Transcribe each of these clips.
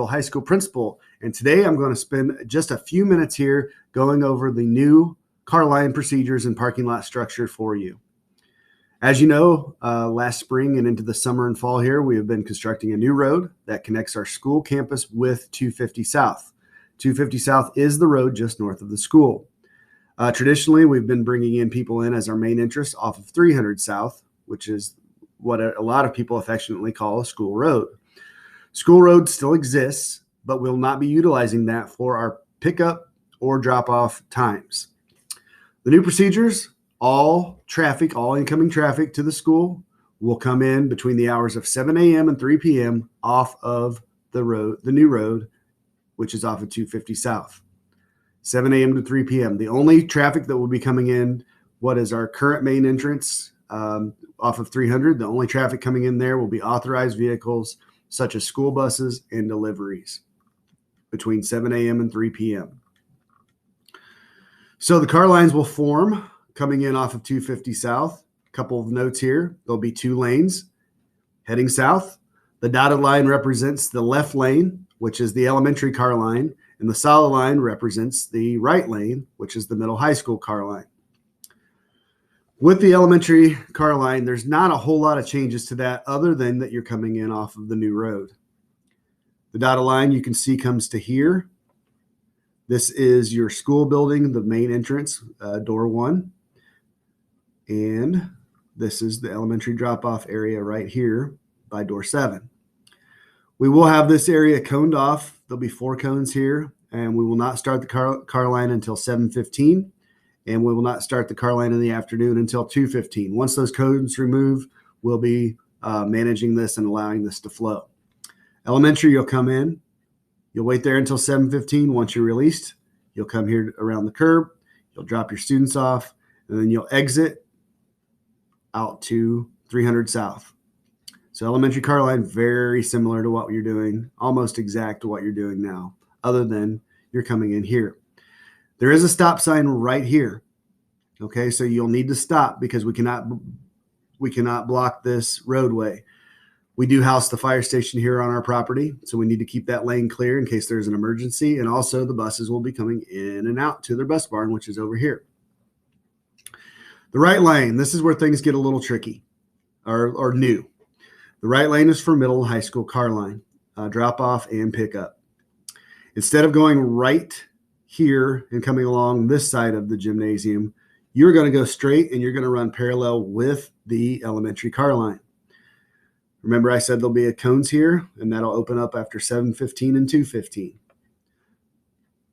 High School principal, and today I'm going to spend just a few minutes here going over the new Carline procedures and parking lot structure for you. As you know, last spring and into the summer and fall here, we have been constructing a new road that connects our school campus with 250 South. 250 South is the road just north of the school. Traditionally, we've been bringing in people in as our main entrance off of 300 South, which is what a lot of people affectionately call a school road. School road still exists, but we'll not be utilizing that for our pickup or drop-off times. The new procedures, all incoming traffic to the school will come in between the hours of 7 a.m. and 3 p.m. off of the new road, which is off of 250 South. 7 a.m. to 3 p.m. The only traffic that will be coming in, what is our current main entrance off of 300, the only traffic coming in there will be authorized vehicles such as school buses and deliveries between 7 a.m. and 3 p.m. So the car lines will form coming in off of 250 South. A couple of notes here. There'll be 2 lanes heading south. The dotted line represents the left lane, which is the elementary car line, and the solid line represents the right lane, which is the middle high school car line. With the elementary car line, there's not a whole lot of changes to that other than that you're coming in off of the new road. The dotted line you can see comes to here. This is your school building, the main entrance, door 1. And this is the elementary drop-off area right here by door 7. We will have this area coned off. There'll be 4 cones here, and we will not start the car line until 7:15. And we will not start the car line in the afternoon until 2:15. Once those cones remove, we'll be managing this and allowing this to flow. Elementary, you'll come in. You'll wait there until 7:15. Once you're released, you'll come here around the curb. You'll drop your students off, and then you'll exit out to 300 South. So elementary car line, very similar to what you're doing, almost exact to what you're doing now, other than you're coming in here. There is a stop sign right here. Okay, so you'll need to stop because we cannot block this roadway. We do house the fire station here on our property, so we need to keep that lane clear in case there's an emergency. And also the buses will be coming in and out to their bus barn, which is over here. The right lane, this is where things get a little tricky or new. The right lane is for middle high school car line, drop off and pickup. Instead of going right here and coming along this side of the gymnasium, you're going to go straight and you're going to run parallel with the elementary car line. Remember I said there'll be a cones here, and that'll open up after 7:15 and 2:15.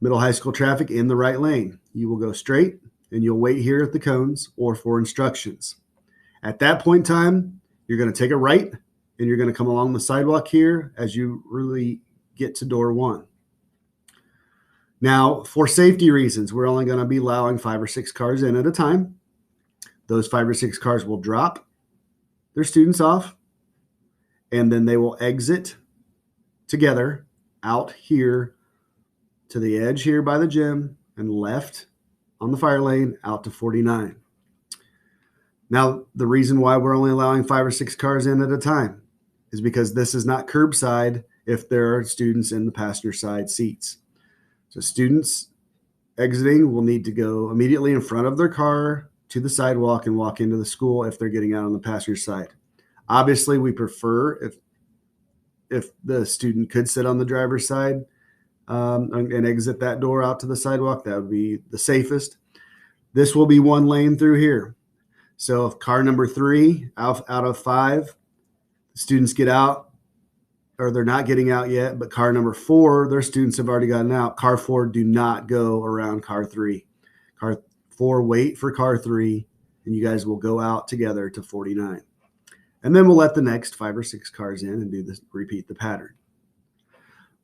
Middle high school traffic in the right lane. You will go straight and you'll wait here at the cones or for instructions. At that point in time, you're going to take a right and you're going to come along the sidewalk here as you really get to door 1. Now, for safety reasons, we're only going to be allowing 5 or 6 cars in at a time. Those 5 or 6 cars will drop their students off, and then they will exit together out here to the edge here by the gym and left on the fire lane out to 49. Now, the reason why we're only allowing 5 or 6 cars in at a time is because this is not curbside if there are students in the passenger side seats. So students exiting will need to go immediately in front of their car to the sidewalk and walk into the school if they're getting out on the passenger side. Obviously, we prefer if the student could sit on the driver's side and exit that door out to the sidewalk. That would be the safest. This will be 1 lane through here. So if car number 3 out of 5, students get out, or they're not getting out yet, but car number 4, their students have already gotten out. Car 4, do not go around car 3. Car 4, wait for car 3, and you guys will go out together to 49. And then we'll let the next 5 or 6 cars in and do this, repeat the pattern.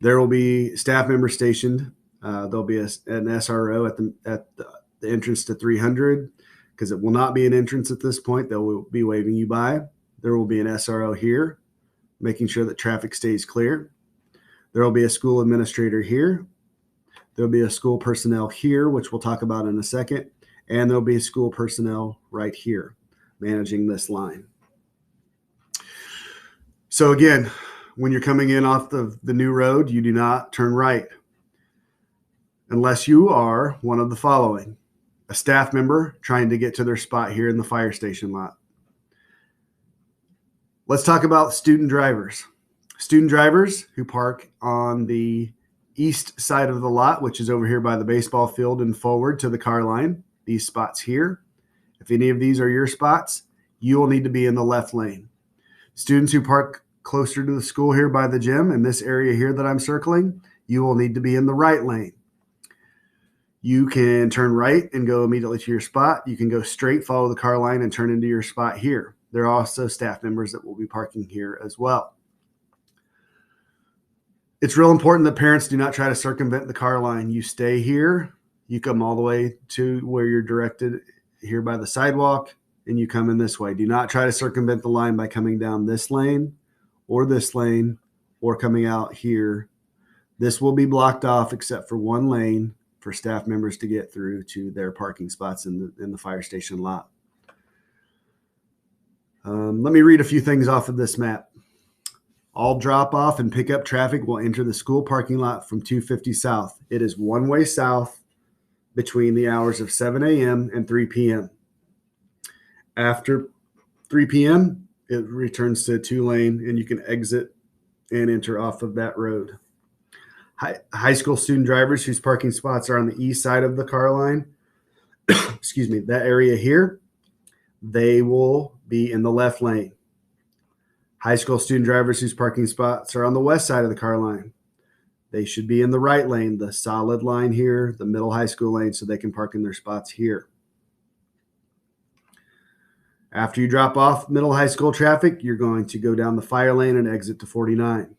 There will be staff members stationed. There'll be an SRO at the entrance to 300, because it will not be an entrance at this point. They will be waving you by. There will be an SRO here, making sure that traffic stays clear. There will be a school administrator here. There'll be a school personnel here, which we'll talk about in a second. And there'll be school personnel right here managing this line. So again, when you're coming in off the new road, you do not turn right unless you are one of the following: a staff member trying to get to their spot here in the fire station lot. Let's talk about student drivers. Student drivers who park on the east side of the lot, which is over here by the baseball field and forward to the car line. These spots here. If any of these are your spots, you will need to be in the left lane. Students who park closer to the school here by the gym in this area here that I'm circling, you will need to be in the right lane. You can turn right and go immediately to your spot. You can go straight, follow the car line, and turn into your spot here. There are also staff members that will be parking here as well. It's real important that parents do not try to circumvent the car line. You stay here. You come all the way to where you're directed here by the sidewalk, and you come in this way. Do not try to circumvent the line by coming down this lane or coming out here. This will be blocked off except for one lane for staff members to get through to their parking spots in the fire station lot. Let me read a few things off of this map. All drop-off and pickup traffic will enter the school parking lot from 250 south. It is one-way south between the hours of 7 a.m. and 3 p.m. After 3 p.m., it returns to a two-lane, and you can exit and enter off of that road. High school student drivers whose parking spots are on the east side of the car line, excuse me, that area here, they will be in the left lane. High school student drivers whose parking spots are on the west side of the car line, they should be in the right lane, the solid line here, the middle high school lane, so they can park in their spots here. After you drop off middle high school traffic, you're going to go down the fire lane and exit to 49.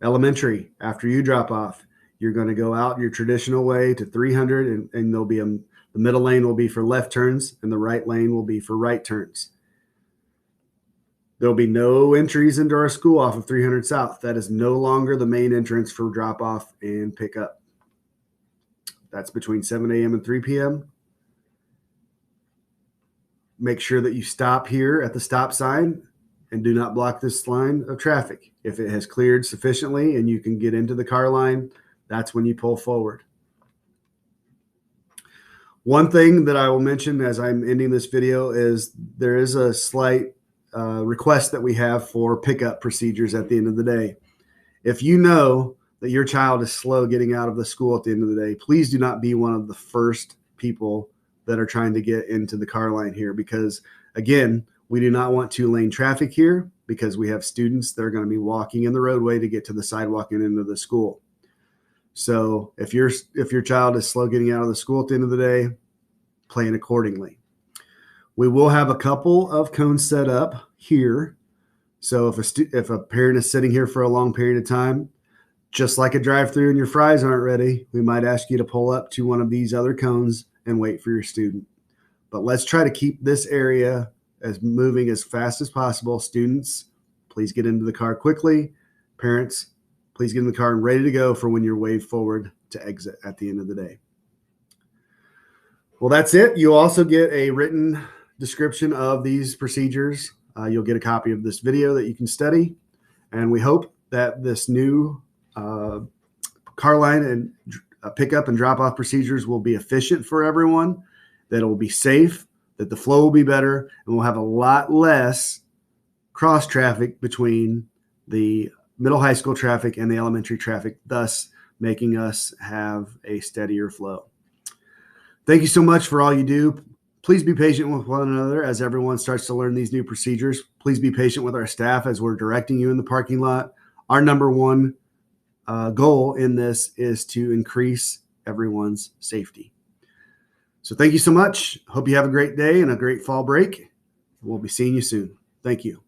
Elementary, after you drop off, you're going to go out your traditional way to 300, and there'll be the middle lane will be for left turns, and the right lane will be for right turns. There'll be no entries into our school off of 300 South. That is no longer the main entrance for drop off and pickup. That's between 7 a.m. and 3 p.m. Make sure that you stop here at the stop sign and do not block this line of traffic. If it has cleared sufficiently and you can get into the car line, that's when you pull forward. One thing that I will mention as I'm ending this video is there is a slight request that we have for pickup procedures at the end of the day. If you know that your child is slow getting out of the school at the end of the day, please do not be one of the first people that are trying to get into the car line here, because again, we do not want two-lane traffic here because we have students that are going to be walking in the roadway to get to the sidewalk and into the school. So if your child is slow getting out of the school at the end of the day, plan accordingly. We will have a couple of cones set up here. So if a parent is sitting here for a long period of time, just like a drive-through and your fries aren't ready, we might ask you to pull up to one of these other cones and wait for your student. But let's try to keep this area as moving as fast as possible. Students, please get into the car quickly. Parents, please get in the car and ready to go for when you're waved forward to exit at the end of the day. Well, that's it. You'll also get a written description of these procedures. You'll get a copy of this video that you can study. And we hope that this new car line and pickup and drop off procedures will be efficient for everyone, that it will be safe, that the flow will be better, and we'll have a lot less cross traffic between the middle high school traffic and the elementary traffic, thus making us have a steadier flow. Thank you so much for all you do. Please be patient with one another as everyone starts to learn these new procedures. Please be patient with our staff as we're directing you in the parking lot. Our number one goal in this is to increase everyone's safety. So thank you so much. Hope you have a great day and a great fall break. We'll be seeing you soon. Thank you.